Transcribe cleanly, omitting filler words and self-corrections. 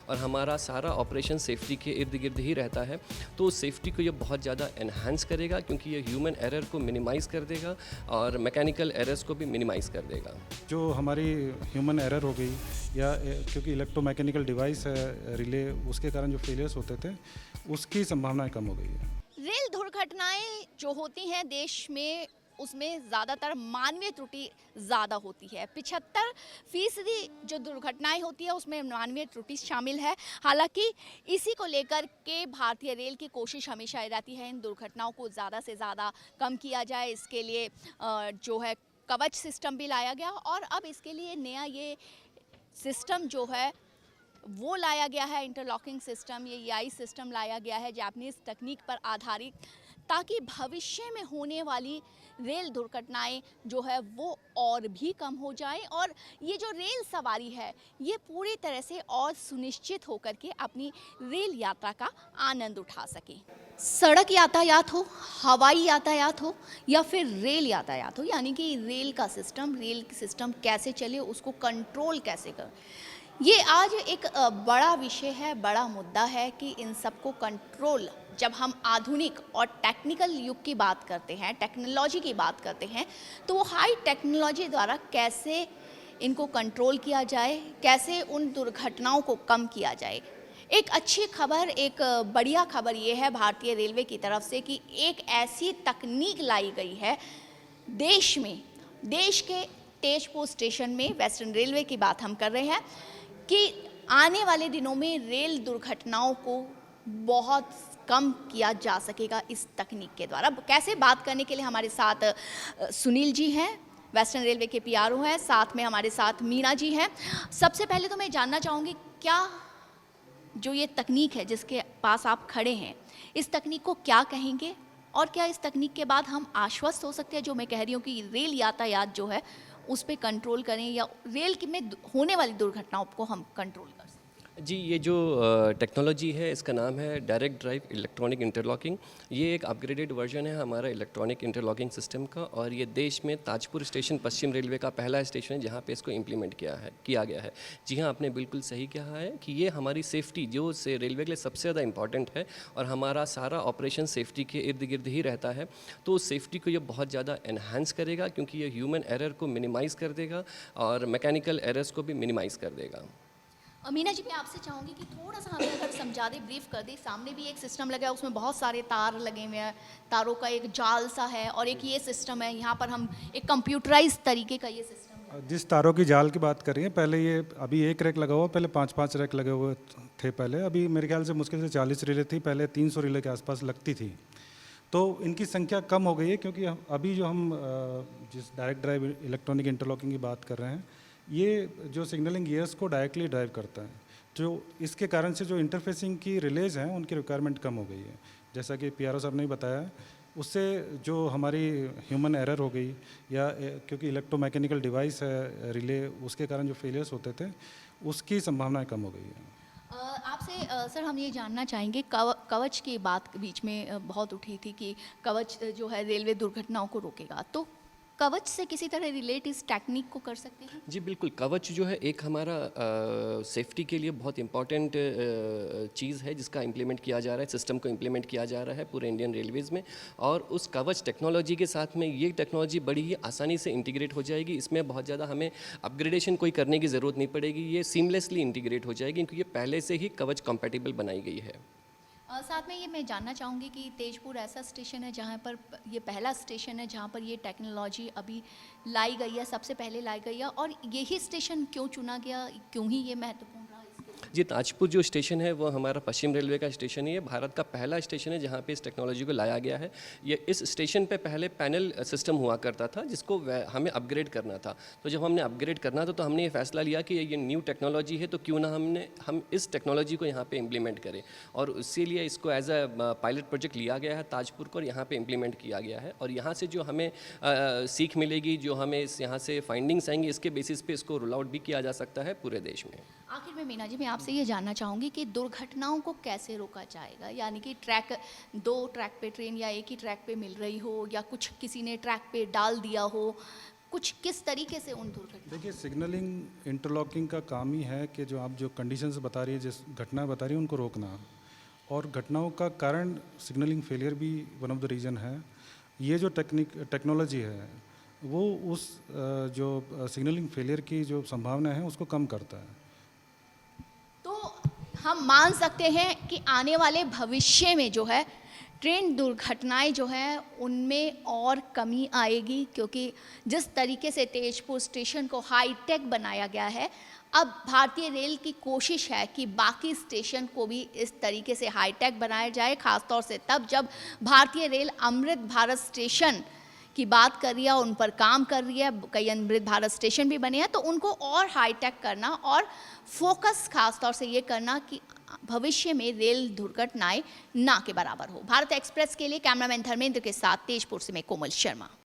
और हमारा सारा ऑपरेशन सेफ्टी के इर्द गिर्द ही रहता है। तो सेफ्टी को ये बहुत ज़्यादा एनहांस करेगा क्योंकि ये ह्यूमन एरर को मिनिमाइज़ कर देगा और मैकेनिकल एरर्स को भी मिनिमाइज़ कर देगा। जो हमारी ह्यूमन एरर हो गई या क्योंकि इलेक्ट्रोमैकेनिकल डिवाइस है रिले, उसके कारण जो फेलियर्स होते थे उसकी संभावनाएं कम हो गई है। रेल दुर्घटनाएं जो होती हैं देश में, उसमें ज़्यादातर मानवीय त्रुटि ज़्यादा होती है। 75% जो दुर्घटनाएं होती है उसमें मानवीय त्रुटि शामिल है। हालांकि इसी को लेकर के भारतीय रेल की कोशिश हमेशा ये रहती है इन दुर्घटनाओं को ज़्यादा से ज़्यादा कम किया जाए। इसके लिए जो है कवच सिस्टम भी लाया गया और अब इसके लिए नया ये सिस्टम जो है वो लाया गया है, इंटरलॉकिंग सिस्टम, ये ईआई सिस्टम लाया गया है जापानीज़ तकनीक पर आधारित, ताकि भविष्य में होने वाली रेल दुर्घटनाएं जो है वो और भी कम हो जाए और ये जो रेल सवारी है ये पूरी तरह से और सुनिश्चित होकर के अपनी रेल यात्रा का आनंद उठा सके। सड़क यातायात हो, हवाई यातायात हो या फिर रेल यातायात हो, यानी कि रेल सिस्टम कैसे चले, उसको कंट्रोल कैसे कर, ये आज एक बड़ा विषय है, बड़ा मुद्दा है कि इन सबको कंट्रोल, जब हम आधुनिक और टेक्निकल युग की बात करते हैं, टेक्नोलॉजी की बात करते हैं, तो वो हाई टेक्नोलॉजी द्वारा कैसे इनको कंट्रोल किया जाए, कैसे उन दुर्घटनाओं को कम किया जाए। एक अच्छी खबर, एक बढ़िया खबर ये है भारतीय रेलवे की तरफ से कि एक ऐसी तकनीक लाई गई है देश में, देश के तेजपुर स्टेशन में, वेस्टर्न रेलवे की बात हम कर रहे हैं, कि आने वाले दिनों में रेल दुर्घटनाओं को बहुत कम किया जा सकेगा इस तकनीक के द्वारा। कैसे, बात करने के लिए हमारे साथ सुनील जी हैं, वेस्टर्न रेलवे के पीआरओ हैं, साथ में हमारे साथ मीना जी हैं। सबसे पहले तो मैं जानना चाहूँगी, क्या जो ये तकनीक है जिसके पास आप खड़े हैं, इस तकनीक को क्या कहेंगे और क्या इस तकनीक के बाद हम आश्वस्त हो सकते हैं, जो मैं कह रही हूँ कि रेल यातायात जो है उस पर कंट्रोल करें या रेल में होने वाली दुर्घटनाओं को हम कंट्रोल कर सकें? जी, ये जो टेक्नोलॉजी है इसका नाम है डायरेक्ट ड्राइव इलेक्ट्रॉनिक इंटरलॉकिंग। ये एक अपग्रेडेड वर्जन है हमारा इलेक्ट्रॉनिक इंटरलॉकिंग सिस्टम का और ये देश में ताजपुर स्टेशन पश्चिम रेलवे का पहला स्टेशन है जहाँ पे इसको इम्प्लीमेंट किया गया है। जी हाँ, आपने बिल्कुल सही कहा है कि ये हमारी सेफ्टी जो से रेलवे के लिए सबसे ज़्यादा इंपॉर्टेंट है और हमारा सारा ऑपरेशन सेफ्टी के इर्द गिर्द ही रहता है। तो सेफ्टी को ये बहुत ज़्यादा एनहांस करेगा क्योंकि ये ह्यूमन एरर को मिनिमाइज़ कर देगा और मैकेनिकल एरर्स को भी मिनिमाइज़ कर देगा। मीना जी, मैं आपसे चाहूँगी कि थोड़ा सा हमें अगर समझा दे, ब्रीफ कर दे। सामने भी एक सिस्टम लगा है, उसमें बहुत सारे तार लगे हुए हैं, तारों का एक जाल सा है, और एक ये सिस्टम है, यहाँ पर हम एक कंप्यूटराइज तरीके का ये सिस्टम है। जिस तारों की जाल की बात कर रही हैं, पहले ये अभी एक रैक लगा हुआ, पहले 5-5 रैक लगे हुए थे पहले। अभी मेरे ख्याल से मुश्किल से 40 रिले थी, पहले 300 रिले के आसपास लगती थी। तो इनकी संख्या कम हो गई है क्योंकि अभी जो हम जिस डायरेक्ट ड्राइव इलेक्ट्रॉनिक इंटरलॉकिंग की बात कर रहे हैं, ये जो सिग्नलिंग गियर्स को डायरेक्टली ड्राइव करता है, जो इसके कारण से जो इंटरफेसिंग की रिलेज हैं उनकी रिक्वायरमेंट कम हो गई है। जैसा कि पीआरओ साहब ने भी बताया, उससे जो हमारी ह्यूमन एरर हो गई या क्योंकि इलेक्ट्रोमैकेनिकल डिवाइस है रिले, उसके कारण जो फेलियर्स होते थे उसकी संभावनाएं कम हो गई है। आपसे सर हम ये जानना चाहेंगे, कवच की बात बीच में बहुत उठी थी कि कवच जो है रेलवे दुर्घटनाओं को रोकेगा, तो कवच से किसी तरह रिलेट इस टेक्निक को कर सकते हैं? जी बिल्कुल, कवच जो है एक हमारा सेफ्टी के लिए बहुत इम्पॉर्टेंट चीज़ है जिसका इम्प्लीमेंट किया जा रहा है, सिस्टम को इम्प्लीमेंट किया जा रहा है पूरे इंडियन रेलवेज़ में। और उस कवच टेक्नोलॉजी के साथ में ये टेक्नोलॉजी बड़ी ही आसानी से इंटीग्रेट हो जाएगी। इसमें बहुत ज़्यादा हमें अपग्रेडेशन कोई करने की ज़रूरत नहीं पड़ेगी, ये सीमलेसली इंटीग्रेट हो जाएगी क्योंकि ये पहले से ही कवच कंपैटिबल बनाई गई है। साथ में ये मैं जानना चाहूँगी कि तेजपुर ऐसा स्टेशन है जहाँ पर ये पहला स्टेशन है जहाँ पर ये टेक्नोलॉजी अभी लाई गई है, सबसे पहले लाई गई है, और यही स्टेशन क्यों चुना गया, क्यों ही ये महत्वपूर्ण रहा इसके लिए? जी, ताजपुर जो स्टेशन है वो हमारा पश्चिम रेलवे का स्टेशन है। ये भारत का पहला स्टेशन है जहाँ पे इस टेक्नोलॉजी को लाया गया है। ये इस स्टेशन पे पहले पैनल सिस्टम हुआ करता था जिसको हमें अपग्रेड करना था। तो जब हमने अपग्रेड करना था तो हमने ये फैसला लिया कि ये न्यू टेक्नोलॉजी है तो क्यों ना हम इस टेक्नोलॉजी को यहाँ पे इम्प्लीमेंट करें, और इसीलिए इसको एज अ पायलट प्रोजेक्ट लिया गया है ताजपुर को और यहाँ पे इम्प्लीमेंट किया गया है। और यहाँ से जो हमें सीख मिलेगी, जो हमें यहाँ से फाइंडिंग्स आएंगी, इसके बेसिस पे इसको रोल आउट भी किया जा सकता है पूरे देश में। आखिर में मीना जी, मैं आपसे ये जानना चाहूँगी कि दुर्घटनाओं को कैसे रोका जाएगा, यानी कि दो ट्रैक पे ट्रेन या एक ही ट्रैक पे मिल रही हो या कुछ किसी ने ट्रैक पे डाल दिया हो, कुछ किस तरीके से उन दुर्घटना। देखिए, सिग्नलिंग इंटरलॉकिंग का काम ही है कि जो आप जो कंडीशंस बता रही है, जिस घटना बता रही है, उनको रोकना। और घटनाओं का कारण सिग्नलिंग फेलियर भी वन ऑफ द रीज़न है। ये जो टेक्नोलॉजी है वो उस जो सिग्नलिंग फेलियर की जो संभावना है उसको कम करता है। तो हम मान सकते हैं कि आने वाले भविष्य में जो है ट्रेन दुर्घटनाएं जो है उनमें और कमी आएगी, क्योंकि जिस तरीके से तेजपुर स्टेशन को हाईटेक बनाया गया है, अब भारतीय रेल की कोशिश है कि बाकी स्टेशन को भी इस तरीके से हाईटेक बनाया जाए, खासतौर से तब जब भारतीय रेल अमृत भारत स्टेशन की बात कर रही है, उन पर काम कर रही है, कई अमृत भारत स्टेशन भी बने हैं, तो उनको और हाईटेक करना और फोकस खासतौर से ये करना कि भविष्य में रेल दुर्घटनाएं ना के बराबर हो। भारत एक्सप्रेस के लिए कैमरामैन धर्मेंद्र के साथ तेजपुर से मैं कोमल शर्मा।